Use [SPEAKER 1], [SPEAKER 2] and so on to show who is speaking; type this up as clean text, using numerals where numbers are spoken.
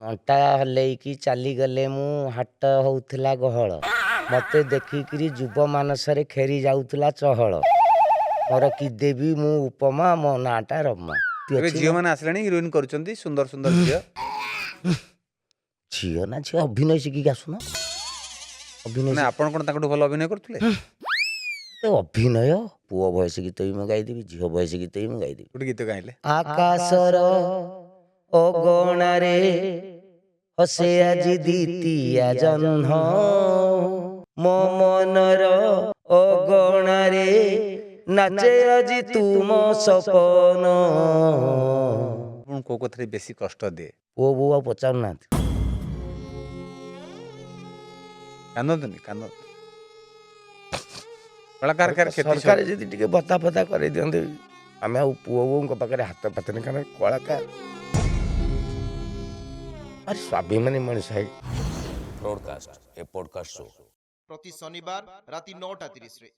[SPEAKER 1] ଅଣ୍ଟା ହଲେଇକି ଚାଲିଗଲେ ମୁଁ ହାଟ ହଉଥିଲା ଗହଳ ମତେ ଦେଖିକିରି ଯୁବ ମାନସରେ ଖେରି ଯାଉଥିଲା ଚହଳ ମୋର କି ଦେବି ମୁଁ ଉପମା ମୋ ନାଁଟା ରମା
[SPEAKER 2] ଏବେ ଝିଅ ମାନେ ଆସିଲାଣି ହିରୋଇନ କରୁଛନ୍ତି ସୁନ୍ଦର ସୁନ୍ଦର ଝିଅ
[SPEAKER 1] ଝିଅ ନା ଝିଅ ଅଭିନୟ ଶିଖିକି ଆସୁନ ଅଭିନୟ
[SPEAKER 2] ମାନେ ଆପଣ କଣ ତାଙ୍କଠୁ ଭଲ ଅଭିନୟ କରୁଥିଲେ
[SPEAKER 1] ଅଭିନୟ ପୁଅ ଭଏସ ଗୀତ ବି ମୁଁ ଗାଇଦେବି ଝିଅ ଭଏସ ଗୀତ ବି ମୁଁ ଗାଇଦେବି
[SPEAKER 2] ଗୋଟେ ଗୀତ ଗାଇଲେ
[SPEAKER 1] ଆକାଶର ଅଗଣାରେ ହସେ ଆଜି ଦ୍ୱିତୀୟା ଜହ୍ନ ମୋ ମନର ଅଗଣାରେ ନାଚେ ଆଜି ତୁମ ସପନ
[SPEAKER 2] ଆପଣ କୋଉ କଥାରେ ବେଶୀ କଷ୍ଟ ଦିଏ
[SPEAKER 1] ପୁଅ ବୋଉ ଆଉ ପଚାରୁନାହାନ୍ତି
[SPEAKER 2] କାନ୍ଦନ୍ତୁନି କାନ୍ଦନ୍ତୁ କଳାକାର
[SPEAKER 1] ସରକାର ଯଦି ଟିକେ ଭତ୍ତା ଫତା କରେଇ ଦିଅନ୍ତେ ଆମେ ଆଉ ପୁଅ ବୋଉଙ୍କ ପାଖରେ ହାତ ପାତେନି କାରଣ କଳାକାର ଆରେ ସ୍ୱାଭିମାନୀ ମଣିଷ ହେଇ
[SPEAKER 3] ब्रॉडकास्ट ए पॉडकास्ट शो
[SPEAKER 4] प्रति शनिवार राति 9:30 ରେ।